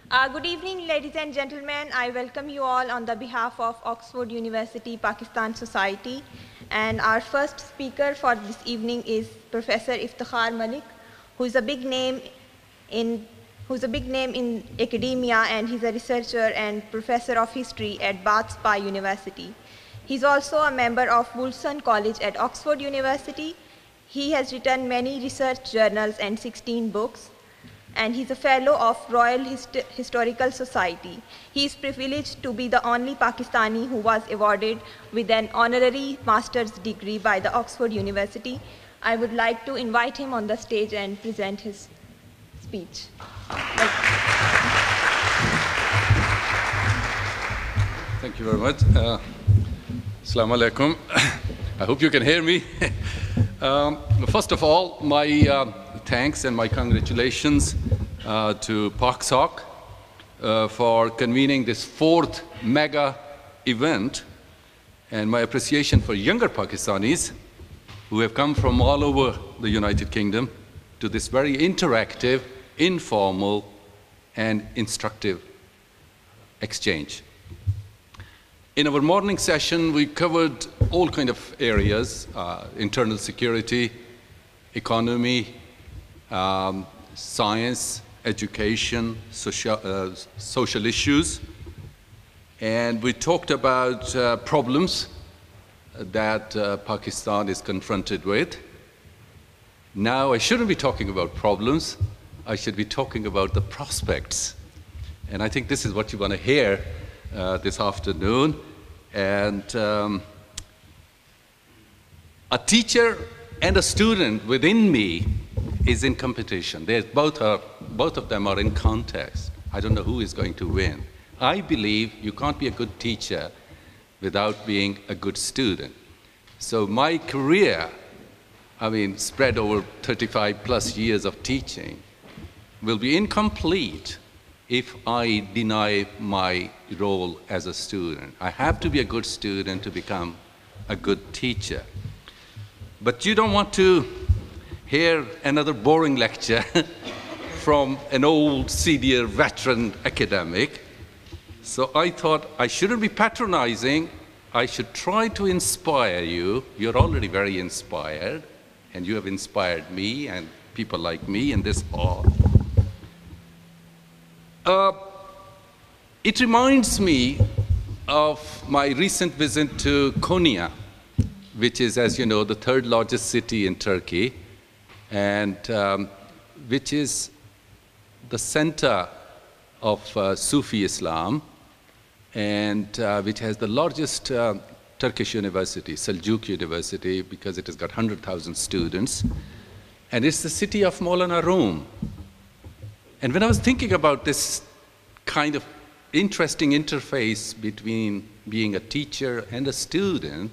Good evening, ladies and gentlemen. I welcome you all on the behalf of Oxford University Pakistan Society. And our first speaker for this evening is Professor Iftikhar Malik, who is a big name in academia, and he's a researcher and professor of history at Bath Spa University. He's also a member of Wolfson College at Oxford University. He has written many research journals and 16 books, and he's a fellow of Royal Historical Society. He is privileged to be the only Pakistani who was awarded with an honorary master's degree by the Oxford University. I would like to invite him on the stage and present his speech. Thank you very much. Assalamu alaikum. I hope you can hear me. First of all, my thanks and my congratulations to PakSoc for convening this 4th mega event, and my appreciation for younger Pakistanis who have come from all over the United Kingdom to this very interactive, informal, and instructive exchange. In our morning session, we covered all kinds of areas: internal security, economy, science, education, social issues, and we talked about problems that Pakistan is confronted with. Now, I shouldn't be talking about problems. I should be talking about the prospects. And I think this is what you want to hear this afternoon. And a teacher and a student within me is in competition. Both of them are in contest. I don't know who is going to win. I believe you can't be a good teacher without being a good student. So my career, spread over 35 plus years of teaching, will be incomplete if I deny my role as a student. I have to be a good student to become a good teacher. But you don't want to hear another boring lecture from an old, senior, veteran academic. So I thought I shouldn't be patronizing. I should try to inspire you. You're already very inspired, and you have inspired me and people like me in this hall. It reminds me of my recent visit to Konya, which is, as you know, the 3rd largest city in Turkey, and which is the center of Sufi Islam, and which has the largest Turkish university, Seljuk University, because it has got 100,000 students. And it's the city of Maulana Rumi. And when I was thinking about this kind of interesting interface between being a teacher and a student,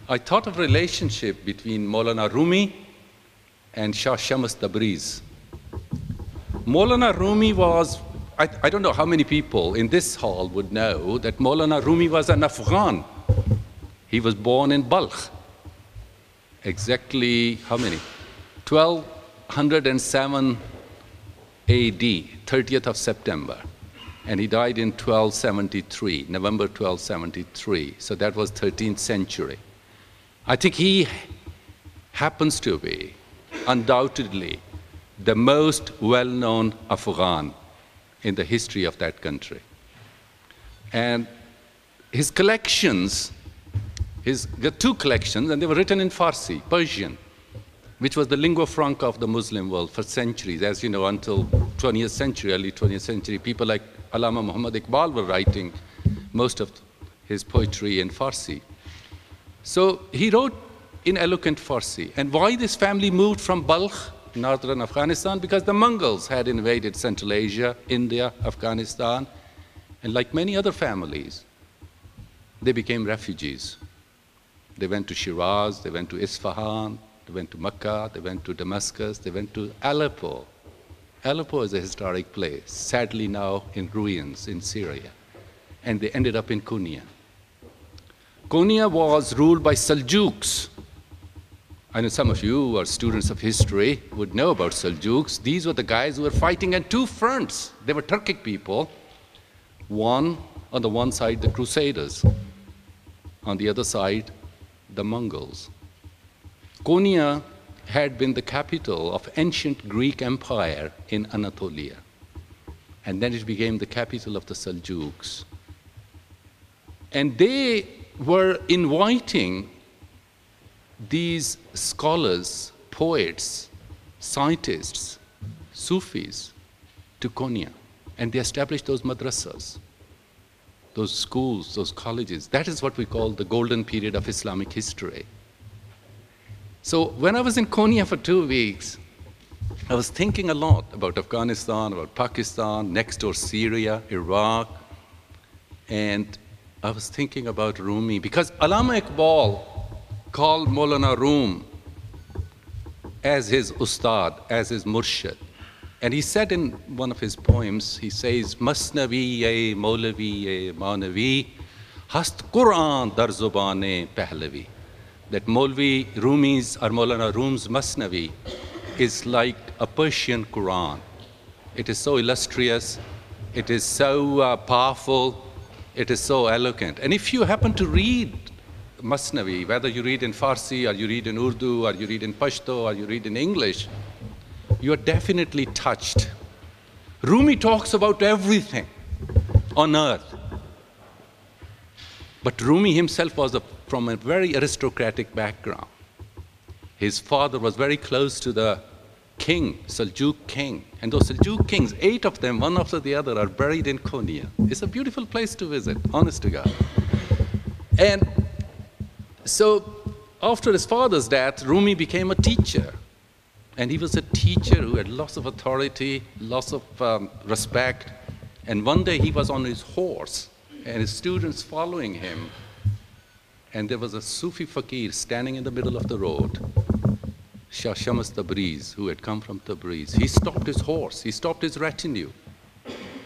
I thought of a relationship between Maulana Rumi and Shah Shams Tabriz. Maulana Rumi was, I don't know how many people in this hall would know that Maulana Rumi was an Afghan. He was born in Balkh. Exactly how many? 1207 AD, 30th of September. And he died in 1273, November 1273. So that was 13th century. I think he happens to be undoubtedly the most well-known Afghan in the history of that country. And his collections, there are 2 collections, and they were written in Farsi, Persian, which was the lingua franca of the Muslim world for centuries. As you know, until 20th century, early 20th century, people like Allama Muhammad Iqbal were writing most of his poetry in Farsi. So he wrote in eloquent Farsi. And why this family moved from Balkh, northern Afghanistan? Because the Mongols had invaded Central Asia, India, Afghanistan, and like many other families, they became refugees. They went to Shiraz, they went to Isfahan, they went to Mecca, they went to Damascus, they went to Aleppo. Aleppo is a historic place, sadly now in ruins in Syria. And they ended up in Konya. Konya was ruled by Seljuks, I know some of you who are students of history would know about Seljuks. These were the guys who were fighting on two fronts. They were Turkic people. One, on the one side, the Crusaders. On the other side, the Mongols. Konya had been the capital of ancient Greek Empire in Anatolia. And then it became the capital of the Seljuks. And they were inviting these scholars, poets, scientists, Sufis to Konya. And they established those madrasas, those schools, those colleges. That is what we call the golden period of Islamic history. So when I was in Konya for 2 weeks, I was thinking a lot about Afghanistan, about Pakistan, next door Syria, Iraq, and I was thinking about Rumi, because Allama Iqbal called Maulana Rum as his ustad, as his murshid. And he said in one of his poems, he says, Masnavi-e Maulavi-e Manavi, Hast Quran dar zubane Pahlavi. That Maulvi Rumi's or Maulana Rum's Masnavi is like a Persian Quran. It is so illustrious, it is so powerful, it is so eloquent. And if you happen to read Masnavi, whether you read in Farsi or you read in Urdu or you read in Pashto or you read in English, you are definitely touched. Rumi talks about everything on earth. But Rumi himself was from a very aristocratic background. His father was very close to the king, Seljuk king. And those Seljuk kings, 8 of them, one after the other, are buried in Konya. It's a beautiful place to visit, honest to God. And so after his father's death, Rumi became a teacher. And he was a teacher who had lots of authority, lots of respect. And one day he was on his horse, and his students following him. And there was a Sufi fakir standing in the middle of the road, Shah Shams Tabriz, who had come from Tabriz. He stopped his horse, he stopped his retinue,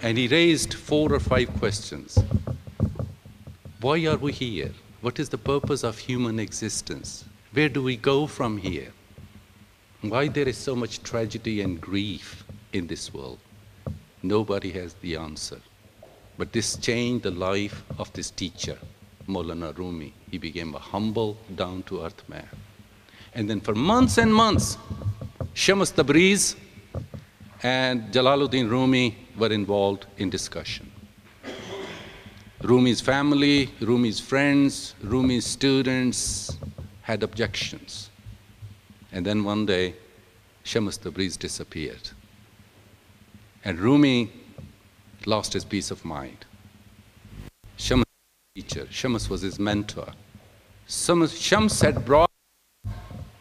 and he raised 4 or 5 questions. Why are we here? What is the purpose of human existence? Where do we go from here? Why there is so much tragedy and grief in this world? Nobody has the answer. But this changed the life of this teacher, Maulana Rumi. He became a humble, down-to-earth man. And then for months and months, Shams Tabriz and Jalaluddin Rumi were involved in discussion. Rumi's family, Rumi's friends, Rumi's students had objections. And then one day, Shams Tabriz disappeared. And Rumi lost his peace of mind. Shams was his teacher. Shams was his mentor. Shams had brought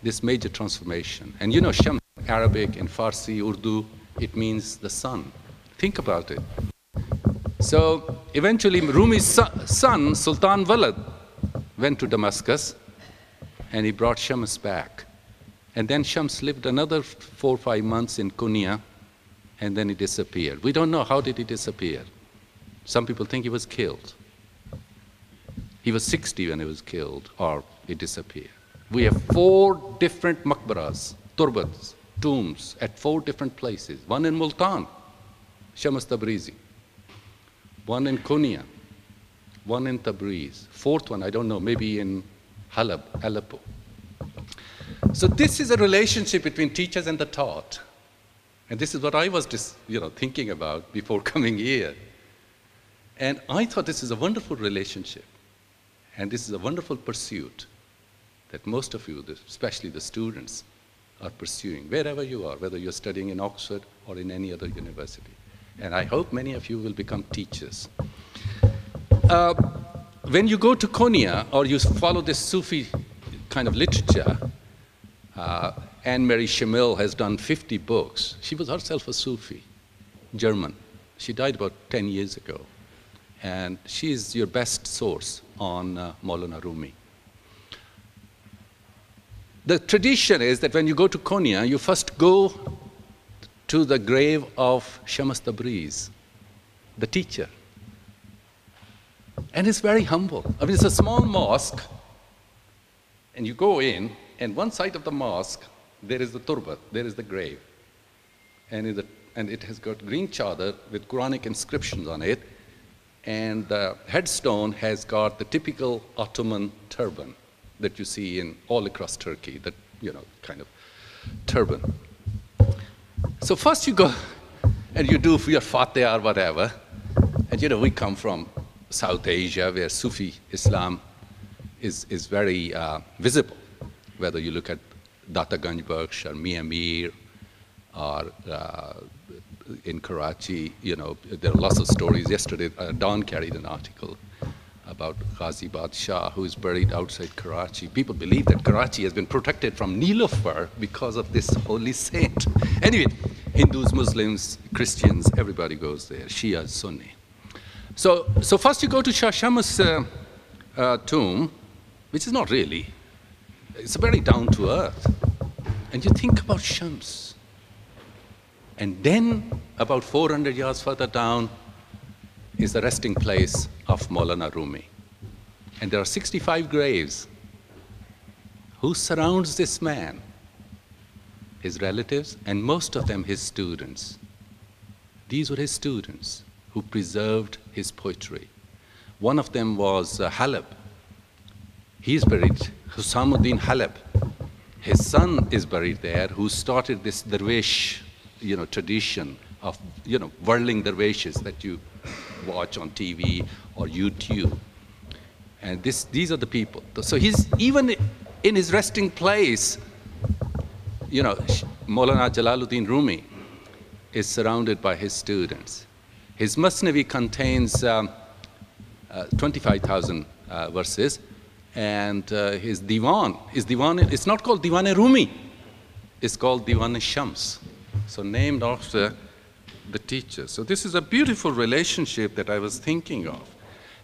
this major transformation. And you know, Shams, Arabic and Farsi, Urdu, it means the sun. Think about it. So eventually, Rumi's son, Sultan Walid, went to Damascus, and he brought Shams back. And then Shams lived another 4 or 5 months in Konya, and then he disappeared. We don't know how did he disappear. Some people think he was killed. He was 60 when he was killed, or he disappeared. We have 4 different maqbaras, turbats, tombs at 4 different places. One in Multan, Shams Tabrizi. One in Konya. One in Tabriz. 4th one, I don't know, maybe in Halab, Aleppo. So this is a relationship between teachers and the taught. And this is what I was just, thinking about before coming here. And I thought this is a wonderful relationship. And this is a wonderful pursuit that most of you, especially the students, are pursuing, wherever you are, whether you're studying in Oxford or in any other university. And I hope many of you will become teachers. When you go to Konya, or you follow this Sufi kind of literature, Anne-Marie Schimmel has done 50 books. She was herself a Sufi, German. She died about 10 years ago. And she is your best source on Maulana Rumi. The tradition is that when you go to Konya, you first go to the grave of Shams Tabriz, the teacher. And it's very humble. I mean, it's a small mosque, and you go in, and one side of the mosque, there is the turbat, there is the grave. And it has got green chadar with Quranic inscriptions on it. And the headstone has got the typical Ottoman turban that you see in all across Turkey, that, kind of turban. So first you go and you do your Fatih or whatever. And we come from South Asia, where Sufi Islam is very visible, whether you look at Dataganj Bakhsh or Mia Mir or in Karachi, there are lots of stories. Yesterday, Dawn carried an article about Ghazi Badshah, who is buried outside Karachi. People believe that Karachi has been protected from Nilofar because of this holy saint. Anyway, Hindus, Muslims, Christians, everybody goes there, Shia, Sunni. So first you go to Shah Shams's tomb, which is not really, it's very down to earth. And you think about Shams. And then, about 400 yards further down, is the resting place of Maulana Rumi. And there are 65 graves. Who surrounds this man? His relatives, and most of them his students. These were his students who preserved his poetry. One of them was Halab. He is buried, Husamuddin Halab. His son is buried there, who started this Darwish tradition of, whirling dervishes that you watch on TV or YouTube. And these are the people. So he's, even in his resting place, Maulana Jalaluddin Rumi is surrounded by his students. His Masnavi contains 25,000 verses, and his Diwan, it's not called Diwan-e-Rumi, it's called Diwan-e-Shams. So named after the teacher. So this is a beautiful relationship that I was thinking of.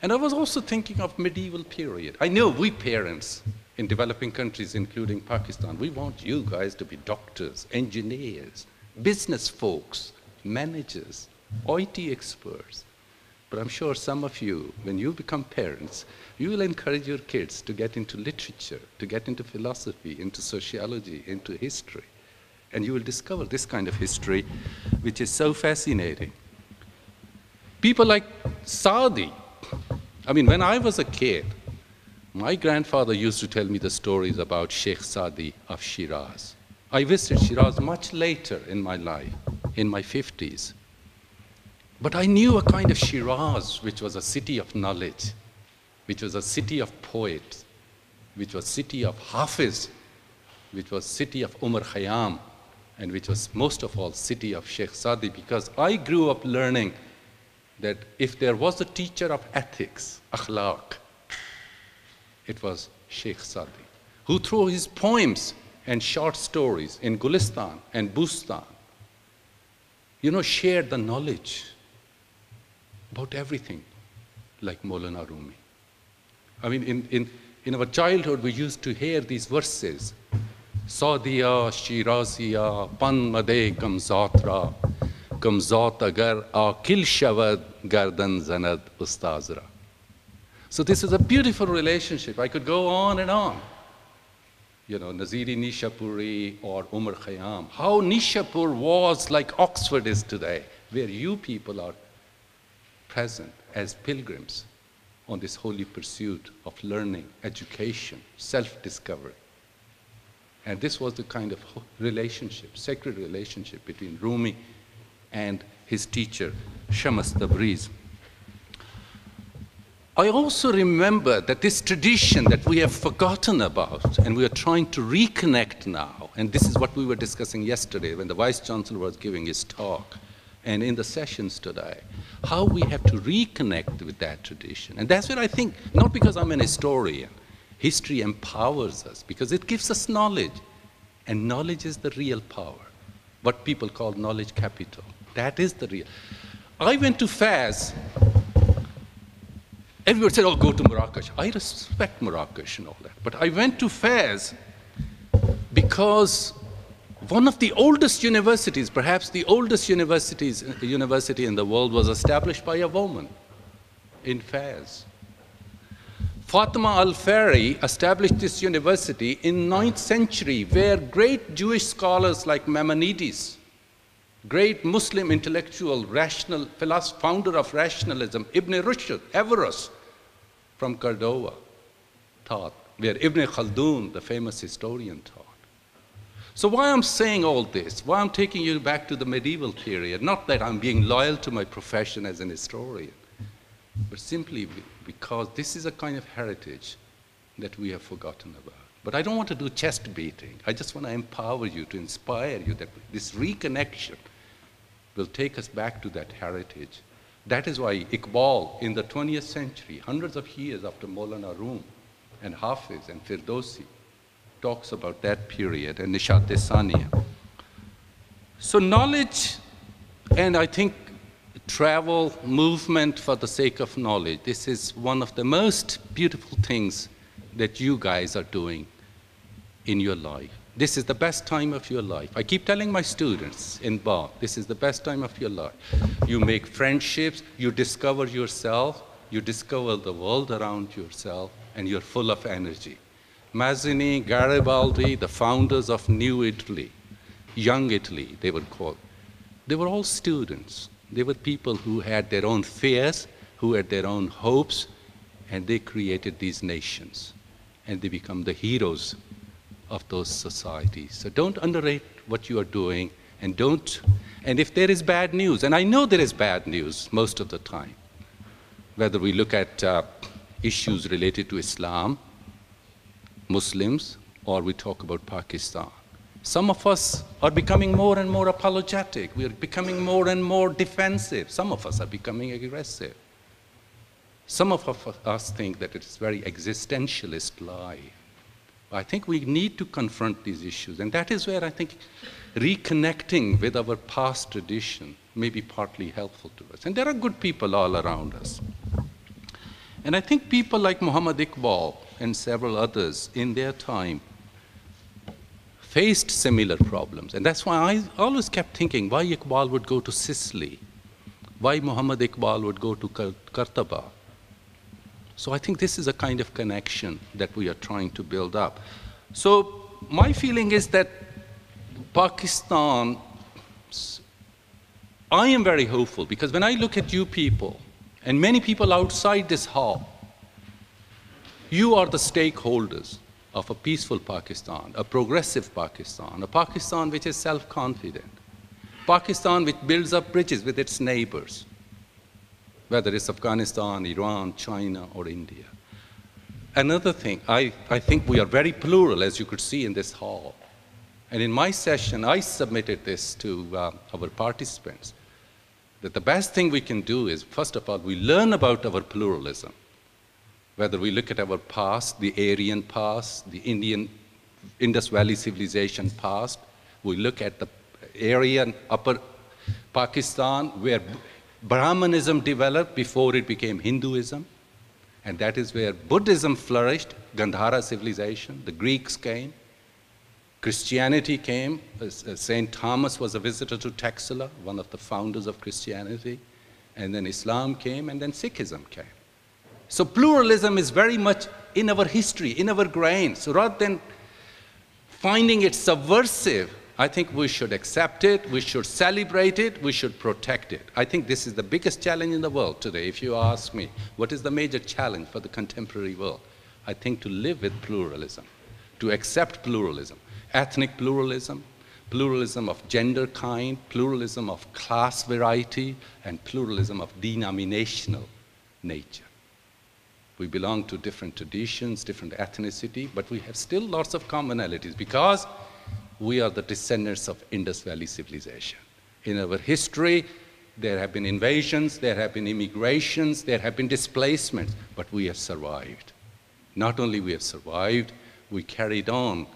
And I was also thinking of medieval period. I know we parents in developing countries, including Pakistan, we want you guys to be doctors, engineers, business folks, managers, IT experts. But I'm sure some of you, when you become parents, you will encourage your kids to get into literature, to get into philosophy, into sociology, into history. And you will discover this kind of history, which is so fascinating. People like Saadi. I mean, when I was a kid, my grandfather used to tell me the stories about Sheikh Saadi of Shiraz. I visited Shiraz much later in my life, in my 50s. But I knew a kind of Shiraz, which was a city of knowledge, which was a city of poets, which was a city of Hafiz, which was city of Umar Khayyam, and which was most of all city of Sheikh Saadi, because I grew up learning that if there was a teacher of ethics, akhlaq, it was Sheikh Saadi, who through his poems and short stories in Gulistan and Bustan, shared the knowledge about everything, like Maulana Rumi. I mean, in our childhood, we used to hear these verses, Saudiya, Shiraziya, Pan Made Kamzatra, Kamzat Agar Akil Shavad Gardan Zanad Ustazra. So this is a beautiful relationship. I could go on and on. Naziri Nishapuri or Umar Khayyam. How Nishapur was like Oxford is today, where you people are present as pilgrims on this holy pursuit of learning, education, self-discovery. And this was the kind of relationship, sacred relationship between Rumi and his teacher, Shams Tabriz. I also remember that this tradition that we have forgotten about and we are trying to reconnect now, and this is what we were discussing yesterday when the Vice Chancellor was giving his talk and in the sessions today, how we have to reconnect with that tradition. And that's what I think, not because I'm an historian, history empowers us because it gives us knowledge, and knowledge is the real power, what people call knowledge capital. That is the real. I went to Fez. Everybody said, oh, go to Marrakesh. I respect Marrakesh and all that. But I went to Fez because one of the oldest universities, perhaps the oldest university in the world, was established by a woman in Fez. Fatima al-Fari established this university in 9th century, where great Jewish scholars like Maimonides, great Muslim intellectual, rational philosopher, founder of rationalism, Ibn Rushd, Averroes from Cordova, taught, where Ibn Khaldun, the famous historian, taught. So why I'm saying all this, why I'm taking you back to the medieval period, not that I'm being loyal to my profession as an historian, but simply because this is a kind of heritage that we have forgotten about. But I don't want to do chest beating. I just want to empower you, to inspire you that this reconnection will take us back to that heritage. That is why Iqbal, in the 20th century, hundreds of years after Maulana Rumi and Hafiz and Firdausi, talks about that period, and Nishat-e-Saniya. So knowledge, and I think travel, movement for the sake of knowledge, this is one of the most beautiful things that you guys are doing in your life. This is the best time of your life. I keep telling my students in Bath, this is the best time of your life. You make friendships, you discover yourself, you discover the world around yourself, and you're full of energy. Mazzini, Garibaldi, the founders of New Italy, Young Italy, they were called. They were all students. They were people who had their own fears, who had their own hopes, and they created these nations. And they become the heroes of those societies. So don't underrate what you are doing, and if there is bad news, and I know there is bad news most of the time, whether we look at issues related to Islam, Muslims, or we talk about Pakistan. Some of us are becoming more and more apologetic. We are becoming more and more defensive. Some of us are becoming aggressive. Some of us think that it is very existentialist lie. I think we need to confront these issues, and that is where I think reconnecting with our past tradition may be partly helpful to us. And there are good people all around us. And I think people like Muhammad Iqbal and several others in their time faced similar problems. And that's why I always kept thinking why Iqbal would go to Sicily, why Muhammad Iqbal would go to Qartaba. So I think this is a kind of connection that we are trying to build up. So my feeling is that Pakistan, I am very hopeful, because when I look at you people, and many people outside this hall, you are the stakeholders of a peaceful Pakistan, a progressive Pakistan, a Pakistan which is self-confident, Pakistan which builds up bridges with its neighbors, whether it's Afghanistan, Iran, China, or India. Another thing, I think we are very plural, as you could see in this hall. And in my session, I submitted this to our participants, that the best thing we can do is, first of all, we learn about our pluralism. Whether we look at our past, the Aryan past, the Indian Indus Valley civilization past, we look at the Aryan upper Pakistan, where Brahmanism developed before it became Hinduism, and that is where Buddhism flourished, Gandhara civilization, the Greeks came, Christianity came. St. Thomas was a visitor to Taxila, one of the founders of Christianity, and then Islam came, and then Sikhism came. So pluralism is very much in our history, in our grain. So rather than finding it subversive, I think we should accept it, we should celebrate it, we should protect it. I think this is the biggest challenge in the world today. If you ask me, what is the major challenge for the contemporary world? I think to live with pluralism, to accept pluralism, ethnic pluralism, pluralism of gender kind, pluralism of class variety, and pluralism of denominational nature. We belong to different traditions, different ethnicity, but we have still lots of commonalities because we are the descendants of Indus Valley civilization. In our history, there have been invasions, there have been immigrations, there have been displacements, but we have survived. Not only we have survived, we carried on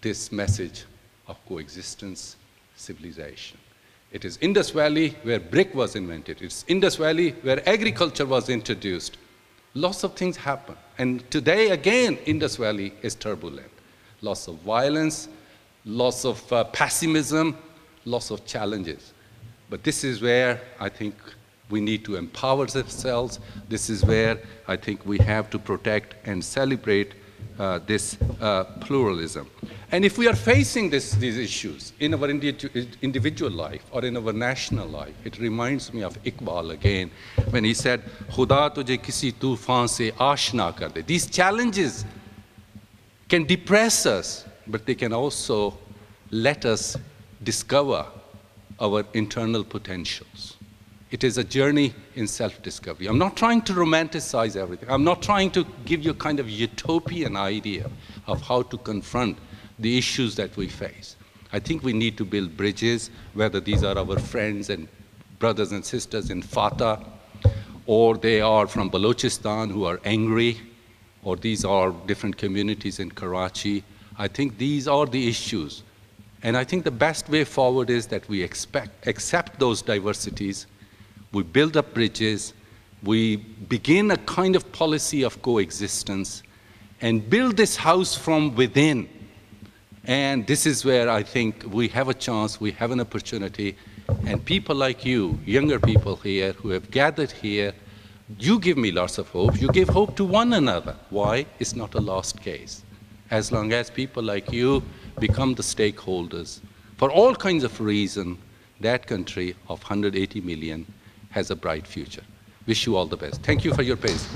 this message of coexistence, civilization. It is Indus Valley where brick was invented. It's Indus Valley where agriculture was introduced. Lots of things happen. And today, again, Indus Valley is turbulent. Lots of violence, lots of pessimism, lots of challenges. But this is where I think We need to empower ourselves. This is where I think we have to protect and celebrate this pluralism. And if we are facing these issues in our individual life or in our national life, it reminds me of Iqbal again, when he said, "Khuda tujhe kisi tufan se aashna kar de." These challenges can depress us, but they can also let us discover our internal potentials. It is a journey in self-discovery. I'm not trying to romanticize everything. I'm not trying to give you a kind of utopian idea of how to confront the issues that we face. I think we need to build bridges, whether these are our friends and brothers and sisters in Fatah, or they are from Balochistan who are angry, or these are different communities in Karachi. I think these are the issues. And I think the best way forward is that we accept those diversities, we build up bridges, we begin a kind of policy of coexistence, and build this house from within. And this is where I think we have a chance, we have an opportunity, and people like you, younger people here who have gathered here, you give me lots of hope. You give hope to one another. Why? It's not a lost case. As long as people like you become the stakeholders, for all kinds of reasons, that country of 180 million has a bright future. Wish you all the best. Thank you for your patience.